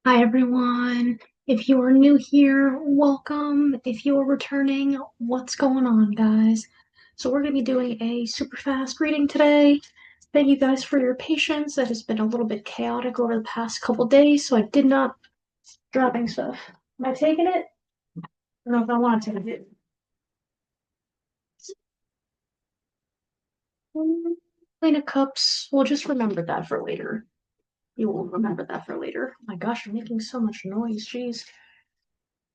Hi, everyone. If you are new here, welcome. If you are returning, what's going on, guys? So, we're going to be doing a super fast reading today. Thank you guys for your patience. It has been a little bit chaotic over the past couple days, so I did not dropping stuff. Am I taking it? I don't know if I want to take it. Queen of Cups. We'll just remember that for later. You will remember that for later. Oh my gosh, I'm making so much noise. Jeez.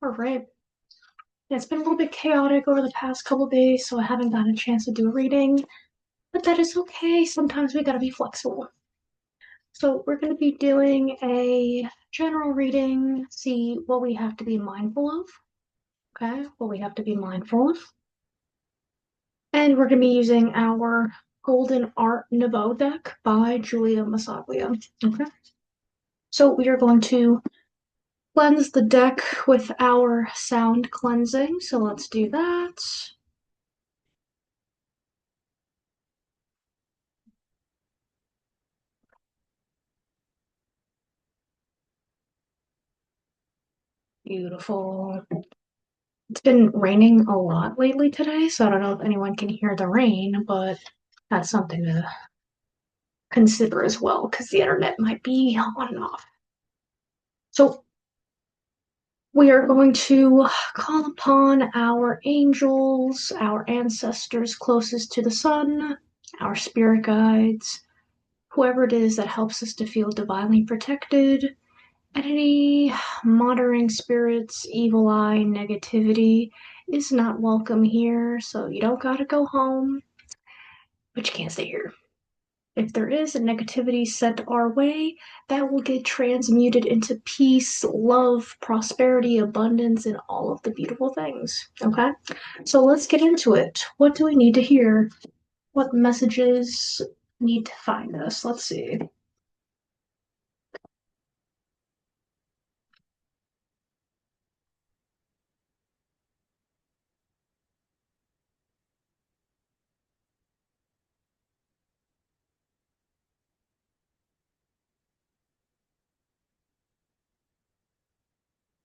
All right. Yeah, it's been a little bit chaotic over the past couple days, so I haven't gotten a chance to do a reading, but that is okay. Sometimes we gotta be flexible. So we're gonna be doing a general reading, see what we have to be mindful of, okay? What we have to be mindful of. And we're gonna be using our Golden Art Nouveau deck by Julia Masaglia, okay? So we are going to cleanse the deck with our sound cleansing, so let's do that. Beautiful. It's been raining a lot lately today, so I don't know if anyone can hear the rain, but that's something to consider as well because the internet might be on and off. So, we are going to call upon our angels, our ancestors closest to the sun, our spirit guides, whoever it is that helps us to feel divinely protected, and any monitoring spirits, evil eye, negativity is not welcome here, so you don't gotta go home, but you can't stay here. If there is a negativity sent our way, that will get transmuted into peace, love, prosperity, abundance, and all of the beautiful things. Okay? So let's get into it. What do we need to hear? What messages need to find us? Let's see.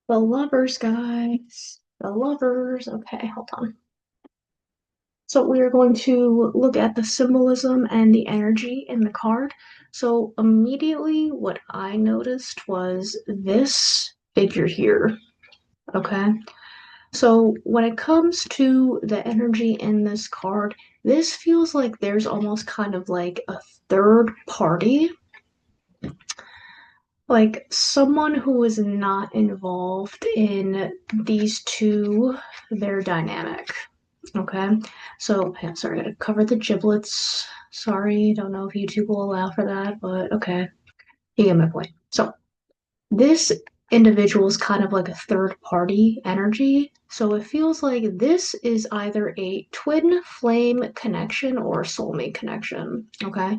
The lovers, guys. The lovers. Okay, hold on. So we are going to look at the symbolism and the energy in the card. So immediately what I noticed was this figure here. Okay. So when it comes to the energy in this card, this feels like there's almost kind of like a third party, like someone who is not involved in these two, their dynamic. Okay, so I'm sorry, I gotta cover the giblets. Sorry, don't know if YouTube will allow for that, but okay, you get my point. So this individual is kind of like a third party energy. So it feels like this is either a twin flame connection or a soulmate connection. Okay.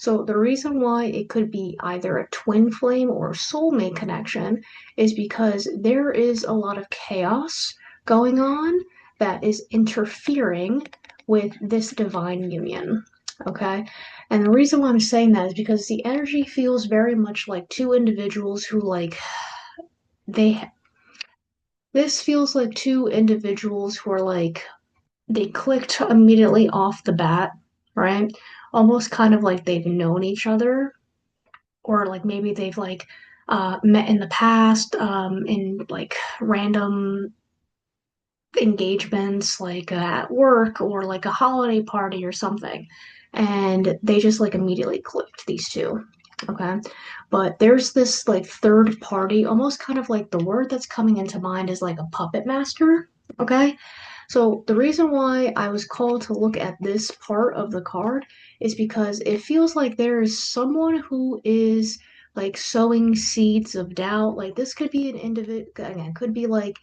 So the reason why it could be either a twin flame or a soulmate connection is because there is a lot of chaos going on that is interfering with this divine union. Okay. And the reason why I'm saying that is because the energy feels very much like two individuals who they this feels like two individuals who are like they clicked immediately off the bat, right? Almost kind of like they've known each other or like maybe they've met in the past in like random engagements like at work or like a holiday party or something. And they just like immediately clicked, these two. Okay. But there's this like third party, almost kind of like the word that's coming into mind is like a puppet master. Okay. So the reason why I was called to look at this part of the card is because it feels like there is someone who is like sowing seeds of doubt. Like this could be an individual, again, could be like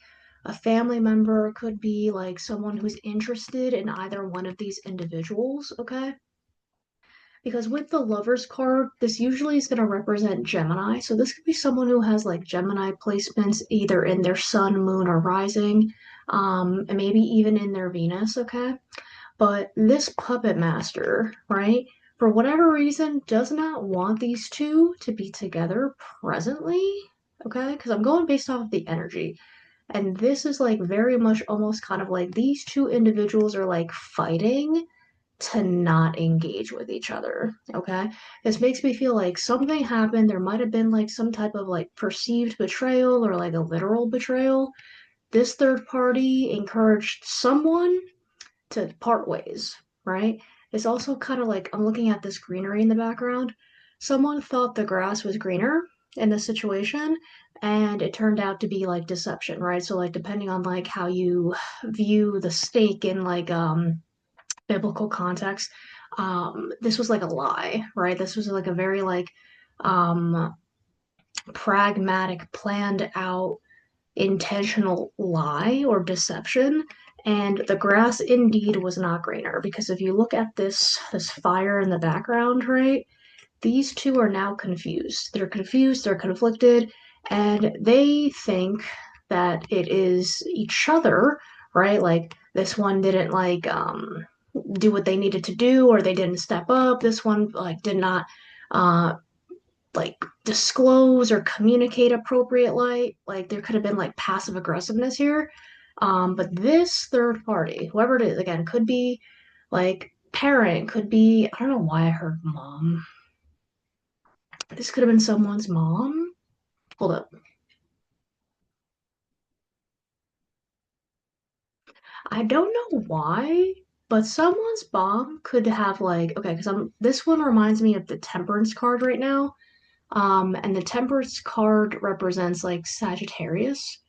a family member, could be like someone who's interested in either one of these individuals, okay? Because with the Lovers card, this usually is going to represent Gemini. So this could be someone who has like Gemini placements either in their sun, moon, or rising, and maybe even in their Venus, okay? But this puppet master, right, for whatever reason, does not want these two to be together presently, okay? Because I'm going based off of the energy. And this is like very much almost kind of like these two individuals are like fighting to not engage with each other. Okay. This makes me feel like something happened. There might have been like some type of like perceived betrayal or like a literal betrayal. This third party encouraged someone to part ways, right? It's also kind of like I'm looking at this greenery in the background. Someone thought the grass was greener in this situation, and it turned out to be like deception, right? So like depending on like how you view the stake in like biblical context, this was like a lie, right? This was like a very like um pragmatic, planned out intentional lie or deception. And the grass indeed was not greener because if you look at this fire in the background, right? These two are now confused, they're conflicted, and they think that it is each other, right? Like this one didn't like do what they needed to do or they didn't step up. This one like did not uh like disclose or communicate appropriate like there could have been like passive aggressiveness here, but this third party, whoever it is, again, could be like parent, could be, I don't know why I heard mom. This could have been someone's mom. Hold up. I don't know why, but someone's mom could have like, okay, because I'm this one reminds me of the temperance card right now, and the temperance card represents like Sagittarius.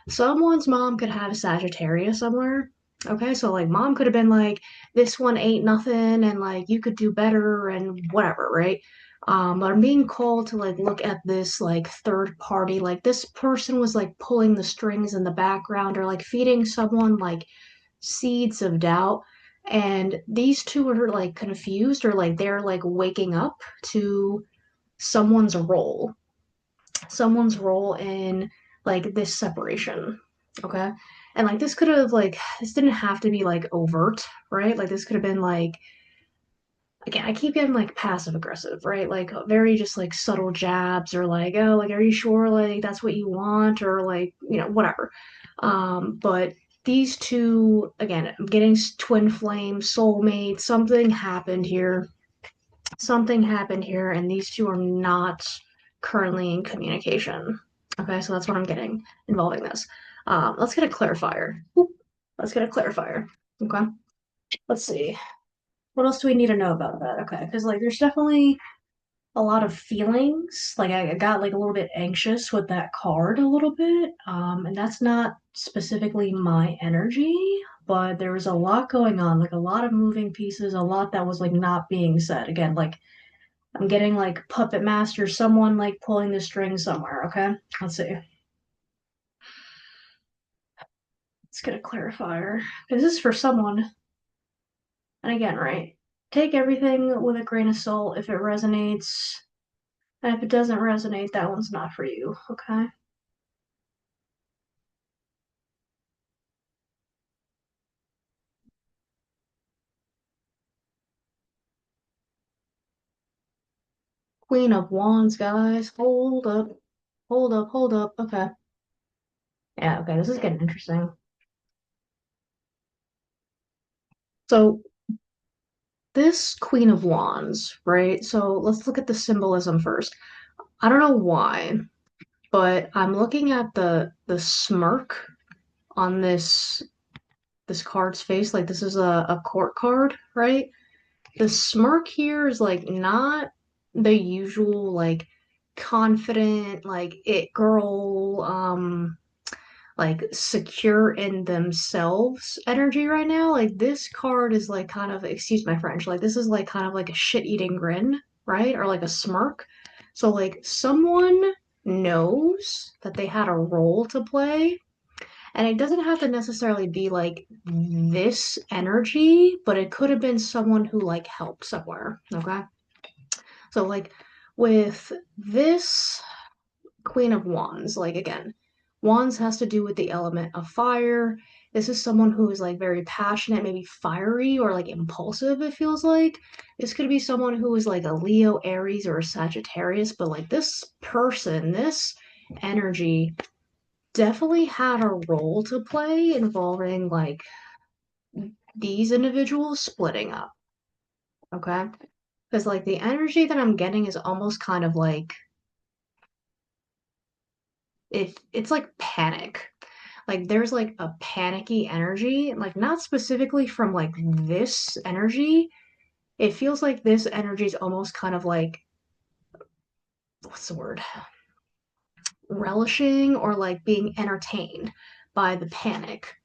Someone's mom could have Sagittarius somewhere. Okay, so like mom could have been like, this one ain't nothing and like you could do better and whatever, right? But I'm being called to like look at this like third party, like this person was like pulling the strings in the background or like feeding someone like seeds of doubt. And these two are like confused or like they're like waking up to someone's role someone's role in like this separation. Okay. And like this could have like this didn't have to be like overt, right? Like this could have been like again, I keep getting like passive aggressive, right? Like very just like subtle jabs or like, oh, like are you sure like that's what you want or like, whatever. But these two again, I'm getting twin flame, soulmate, something happened here, and these two are not currently in communication. Okay, so that's what I'm getting involving this. Let's get a clarifier. Let's get a clarifier. Okay, let's see. What else do we need to know about that? Okay, because like there's definitely a lot of feelings. Like I got like a little bit anxious with that card a little bit. And that's not specifically my energy, but there was a lot going on, like a lot of moving pieces, a lot that was like not being said. Again, like I'm getting like puppet master, someone like pulling the string somewhere, okay? Let's see. Let's get a clarifier. Because this is for someone. And again, right? Take everything with a grain of salt if it resonates. And if it doesn't resonate, that one's not for you, okay? Queen of Wands, guys. Hold up. Hold up, hold up. Okay. Yeah, okay, this is getting interesting. So this Queen of Wands, right? So let's look at the symbolism first. I don't know why, but I'm looking at the smirk on this card's face. Like this is a court card, right? The smirk here is like not the usual like confident, like it girl, like secure in themselves energy right now. Like this card is like kind of, excuse my French, like this is like kind of like a shit-eating grin, right? Or like a smirk. So like someone knows that they had a role to play, and it doesn't have to necessarily be like this energy, but it could have been someone who like helped somewhere. Okay. So like with this Queen of Wands, like again, Wands has to do with the element of fire. This is someone who is like very passionate, maybe fiery or like impulsive, it feels like. This could be someone who is like a Leo, Aries, or a Sagittarius, but like this person, this energy definitely had a role to play involving like these individuals splitting up, okay? Because like the energy that I'm getting is almost kind of like it's like panic. Like there's like a panicky energy, like not specifically from like this energy. It feels like this energy is almost kind of like what's the word? Relishing or like being entertained by the panic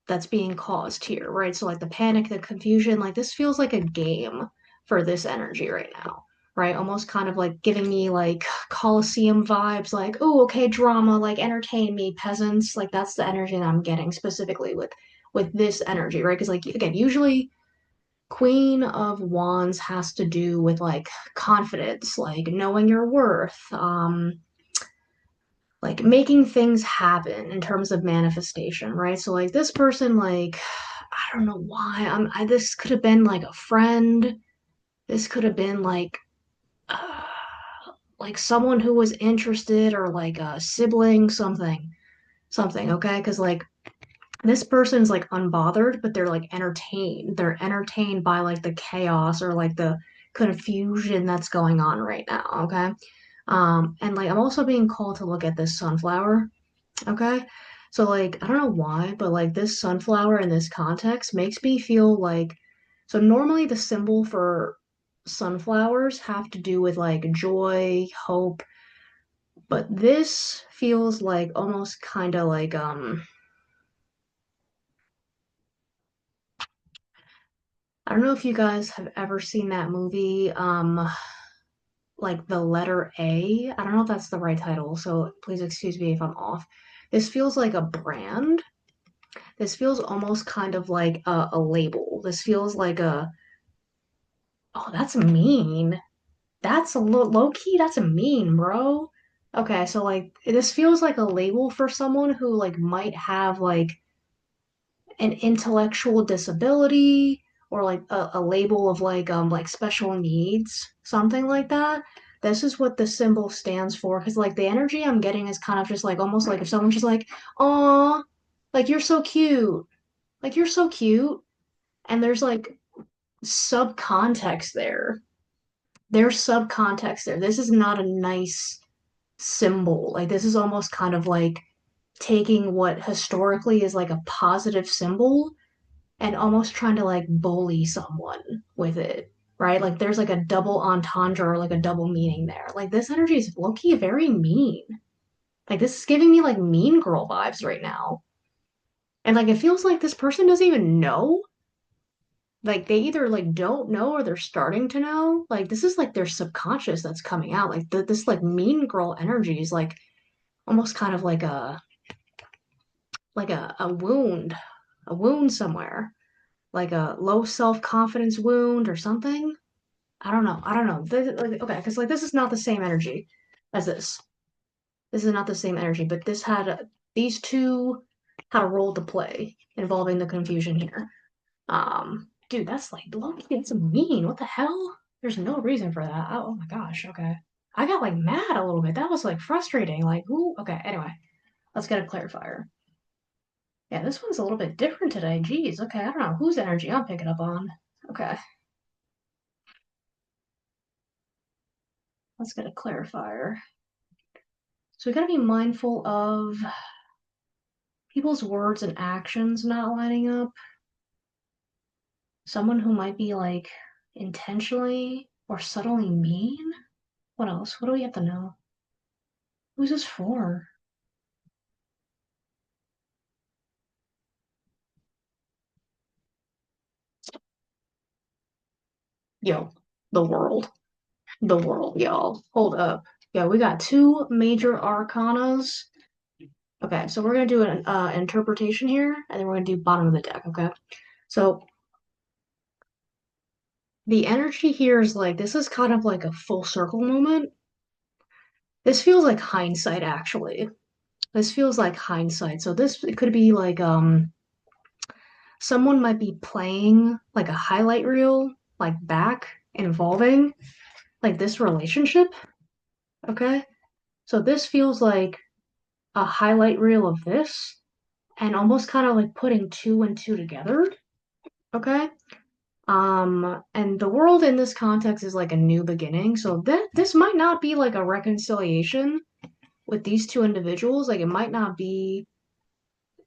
that's being caused here, right? So like the panic, the confusion, like this feels like a game for this energy right now, right? Almost kind of like giving me like Colosseum vibes, like, oh, okay, drama, like entertain me, peasants. Like that's the energy that I'm getting specifically with this energy, right? Because like again, usually Queen of Wands has to do with like confidence, like knowing your worth, like making things happen in terms of manifestation, right? So like this person, like I don't know why this could have been like a friend. This could have been uh, like someone who was interested or like a sibling, something. Okay, because like this person's like unbothered, but they're like entertained. They're entertained by like the chaos or like the confusion that's going on right now. Okay. And like I'm also being called to look at this sunflower. Okay. So like I don't know why, but like this sunflower in this context makes me feel like so normally the symbol for sunflowers have to do with like joy, hope, but this feels like almost kind of like I don't know if you guys have ever seen that movie like The Letter A. I don't know if that's the right title, so please excuse me if I'm off. This feels like a brand. This feels almost kind of like a label. This feels like a, oh, that's mean. That's a low key, that's a mean, bro. Okay, so like this feels like a label for someone who like might have like an intellectual disability or like a label of like special needs, something like that. This is what the symbol stands for. Because like the energy I'm getting is kind of just like almost like if someone's just like, "Aw, like you're so cute. Like you're so cute." And there's like subcontext there. There's subcontext there. This is not a nice symbol. Like this is almost kind of like taking what historically is like a positive symbol and almost trying to like bully someone with it, right? Like there's like a double entendre or like a double meaning there. Like this energy is low-key very mean. Like this is giving me like mean girl vibes right now. And like it feels like this person doesn't even know. Like they either like don't know or they're starting to know. Like this is like their subconscious that's coming out. Like this like mean girl energy is like almost kind of like a wound somewhere, like a low self-confidence wound or something. I don't know. I don't know. Like, okay, because like this is not the same energy as this. This is not the same energy, but this had these two had a role to play involving the confusion here. Dude, that's like low-key, that's mean. What the hell? There's no reason for that. Oh my gosh. Okay, I got like mad a little bit. That was like frustrating. Like, who? Okay. Anyway, let's get a clarifier. Yeah, this one's a little bit different today. Jeez. Okay, I don't know whose energy I'm picking up on. Okay, let's get a clarifier. So we gotta be mindful of people's words and actions not lining up. Someone who might be like intentionally or subtly mean. What else? What do we have to know? Who's this for? Yo, the world. The world, y'all. Hold up. Yeah, we got two major arcanas. Okay, so we're gonna do an interpretation here, and then we're gonna do bottom of the deck, okay? So the energy here is like this is kind of like a full circle moment. This feels like hindsight, actually. This feels like hindsight. So this it could be like someone might be playing like a highlight reel like back involving like this relationship, okay? So this feels like a highlight reel of this and almost kind of like putting two and two together. Okay. And the world in this context is like a new beginning. So this might not be like a reconciliation with these two individuals. Like it might not be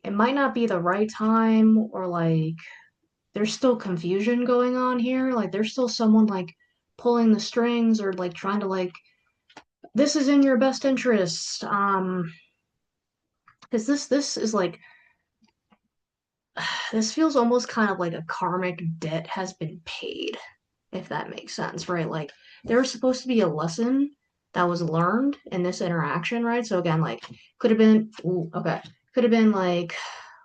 the right time, or like there's still confusion going on here. Like there's still someone like pulling the strings, or like trying to like, this is in your best interest. Because this is like, this feels almost kind of like a karmic debt has been paid, if that makes sense, right? Like there was supposed to be a lesson that was learned in this interaction, right? So again, like could have been, ooh, okay, could have been like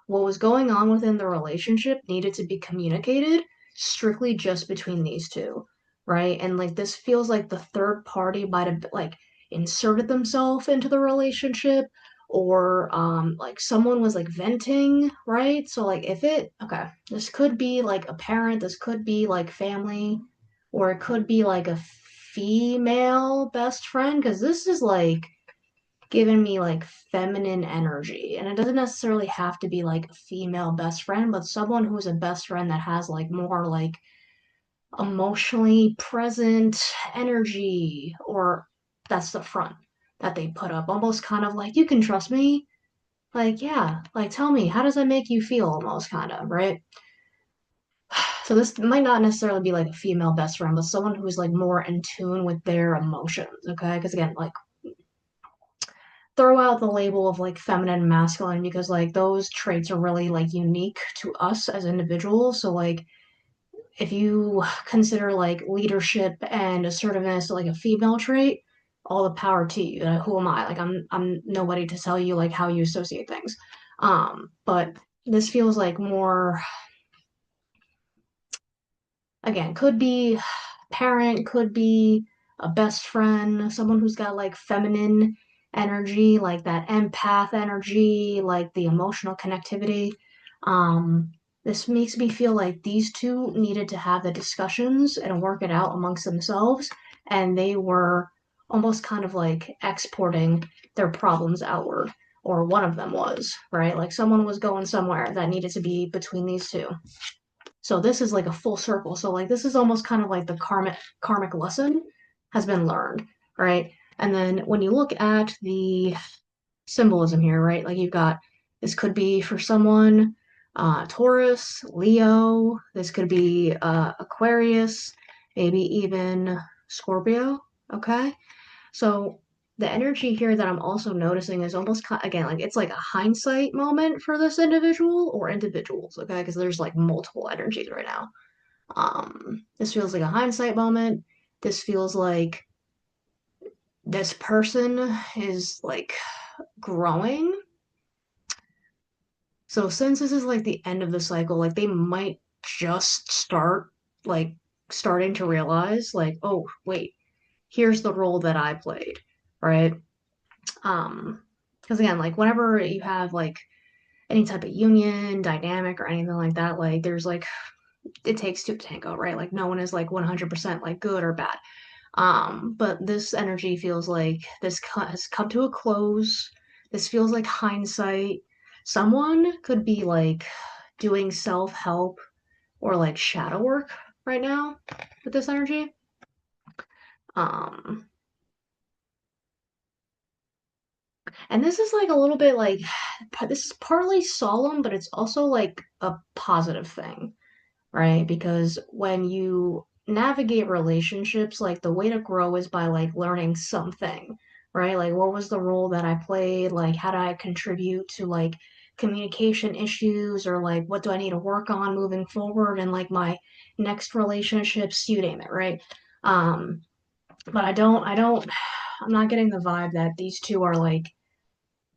what was going on within the relationship needed to be communicated strictly just between these two, right? And like this feels like the third party might have like inserted themselves into the relationship, or like someone was like venting, right? So like if it, okay, this could be like a parent, this could be like family, or it could be like a female best friend, because this is like giving me like feminine energy. And it doesn't necessarily have to be like a female best friend, but someone who's a best friend that has like more like emotionally present energy, or that's the front that they put up. Almost kind of like, you can trust me. Like, yeah, like tell me, how does that make you feel? Almost kind of, right? So this might not necessarily be like a female best friend, but someone who's like more in tune with their emotions, okay? Because again, like throw out the label of like feminine and masculine, because like those traits are really like unique to us as individuals. So like if you consider like leadership and assertiveness like a female trait, all the power to you. Who am I? Like I'm nobody to tell you like how you associate things. But this feels like more, again, could be parent, could be a best friend, someone who's got like feminine energy, like that empath energy, like the emotional connectivity. Um, this makes me feel like these two needed to have the discussions and work it out amongst themselves, and they were almost kind of like exporting their problems outward, or one of them was, right? Like someone was going somewhere that needed to be between these two. So this is like a full circle. So like this is almost kind of like the karmic lesson has been learned, right? And then when you look at the symbolism here, right? Like you've got, this could be for someone Taurus, Leo, this could be Aquarius, maybe even Scorpio, okay? So the energy here that I'm also noticing is almost again like it's like a hindsight moment for this individual or individuals, okay? Because there's like multiple energies right now. This feels like a hindsight moment. This feels like this person is like growing. So since this is like the end of the cycle, like they might just start like starting to realize like, oh, wait, here's the role that I played, right? Um, because again, like whenever you have like any type of union dynamic or anything like that, like there's like it takes two to tango, right? Like no one is like 100% like good or bad. But this energy feels like has come to a close. This feels like hindsight. Someone could be like doing self-help or like shadow work right now with this energy. Um, and this is like a little bit like, this is partly solemn, but it's also like a positive thing, right? Because when you navigate relationships, like the way to grow is by like learning something, right? Like what was the role that I played? Like how do I contribute to like communication issues, or like what do I need to work on moving forward and like my next relationships, you name it, right? Um, but I'm not getting the vibe that these two are like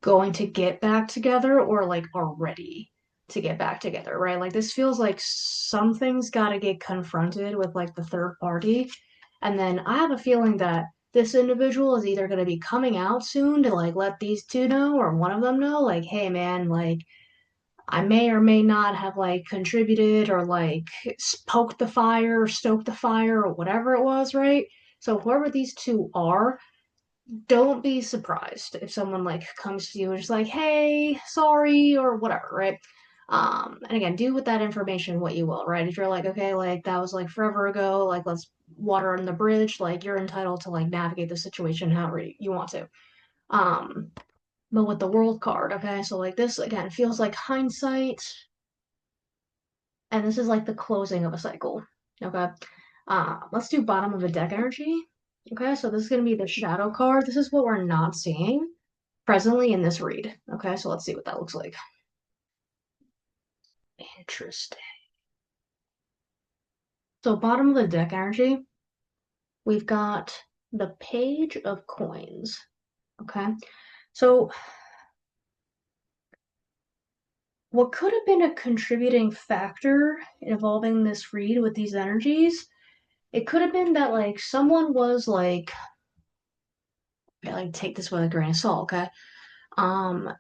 going to get back together, or like are ready to get back together, right? Like this feels like something's got to get confronted with like the third party. And then I have a feeling that this individual is either going to be coming out soon to like let these two know, or one of them know, like, hey man, like I may or may not have like contributed, or like poked the fire or stoked the fire or whatever it was, right? So whoever these two are, don't be surprised if someone like comes to you and just like, hey, sorry, or whatever, right? And again, do with that information what you will, right? If you're like, okay, like that was like forever ago, like let's water on the bridge, like you're entitled to like navigate the situation however you want to. Um, but with the world card, okay, so like this again feels like hindsight, and this is like the closing of a cycle. Okay. Let's do bottom of the deck energy. Okay, so this is gonna be the shadow card. This is what we're not seeing presently in this read. Okay, so let's see what that looks like. Interesting. So bottom of the deck energy, we've got the page of coins. Okay. So what could have been a contributing factor involving this read with these energies, it could have been that like someone was like, okay, like take this with a grain of salt, okay?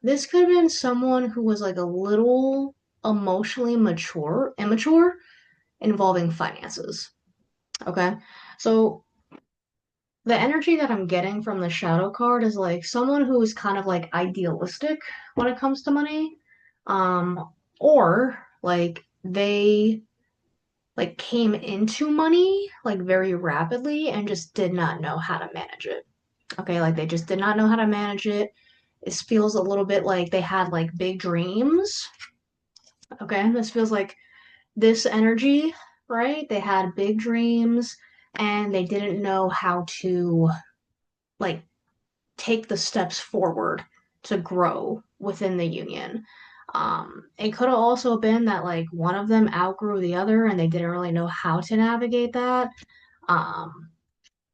This could have been someone who was like a little emotionally immature involving finances. Okay. So the energy that I'm getting from the shadow card is like someone who is kind of like idealistic when it comes to money. Or like they like came into money like very rapidly and just did not know how to manage it. Okay, like they just did not know how to manage it. It feels a little bit like they had like big dreams. Okay, this feels like this energy, right? They had big dreams and they didn't know how to like take the steps forward to grow within the union. It could have also been that like one of them outgrew the other and they didn't really know how to navigate that. Um,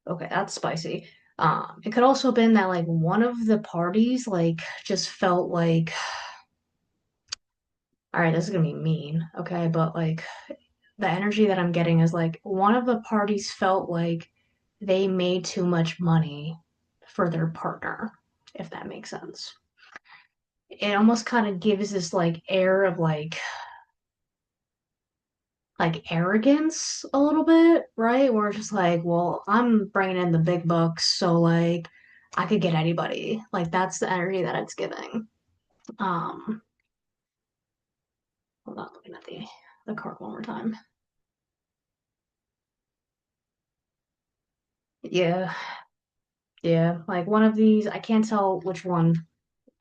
okay, that's spicy. It could also been that like one of the parties like just felt like, all right, this is gonna be mean, okay, but like the energy that I'm getting is like one of the parties felt like they made too much money for their partner, if that makes sense. It almost kind of gives this like air of like arrogance a little bit, right? Where it's just like, well, I'm bringing in the big bucks, so like I could get anybody. Like that's the energy that it's giving. Um, hold on, looking at the card one more time. Yeah, yeah. Like one of these, I can't tell which one.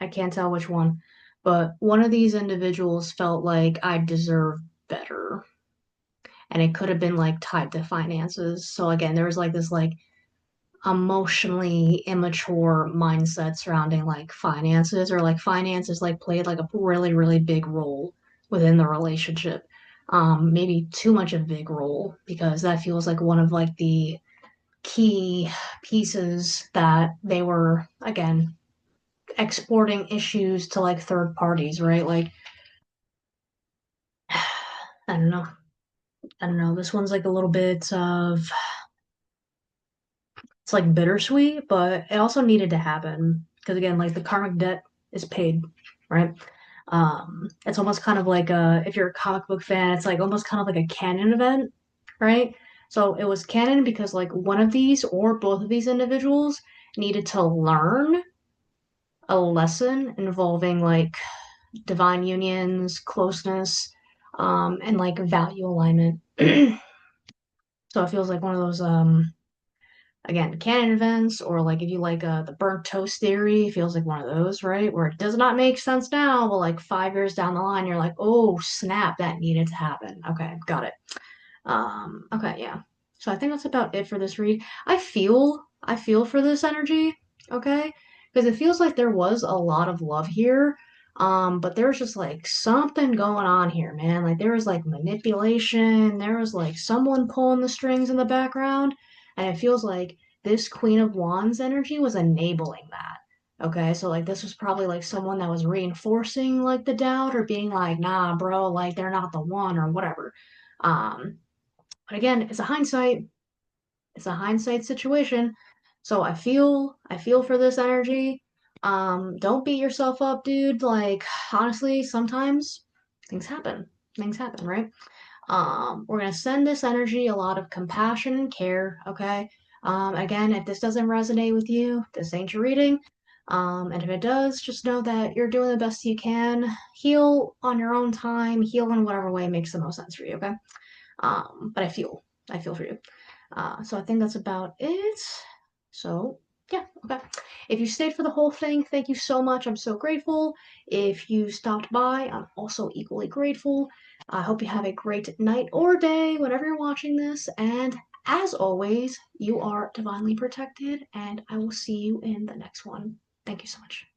I can't tell which one, but one of these individuals felt like I deserved better, and it could have been like tied to finances. So again, there was like this like emotionally immature mindset surrounding like finances, or like finances like played like a really really big role within the relationship. Maybe too much of a big role, because that feels like one of like the key pieces that they were again exporting issues to like third parties, right? Like I don't know. I don't know. This one's like a little bit of, it's like bittersweet, but it also needed to happen because again, like the karmic debt is paid, right? It's almost kind of like if you're a comic book fan, it's like almost kind of like a canon event, right? So it was canon because like one of these or both of these individuals needed to learn a lesson involving like divine unions, closeness, and like value alignment. So it feels like one of those again, canon events, or like if you like the burnt toast theory, feels like one of those, right? Where it does not make sense now, but like 5 years down the line, you're like, oh snap, that needed to happen. Okay, got it. Okay, yeah. So I think that's about it for this read. I feel for this energy, okay? Because it feels like there was a lot of love here. But there was just like something going on here, man. Like there was like manipulation, there was like someone pulling the strings in the background, and it feels like this Queen of Wands energy was enabling that. Okay, so like this was probably like someone that was reinforcing like the doubt or being like, nah, bro, like they're not the one or whatever. Um, but again, it's a hindsight situation. So I feel for this energy. Don't beat yourself up, dude. Like honestly, sometimes things happen. Things happen, right? We're gonna send this energy a lot of compassion and care, okay? Again, if this doesn't resonate with you, this ain't your reading. And if it does, just know that you're doing the best you can. Heal on your own time, heal in whatever way makes the most sense for you, okay? But I feel for you. So I think that's about it. So yeah, okay. If you stayed for the whole thing, thank you so much. I'm so grateful. If you stopped by, I'm also equally grateful. I hope you have a great night or day whenever you're watching this. And as always, you are divinely protected, and I will see you in the next one. Thank you so much.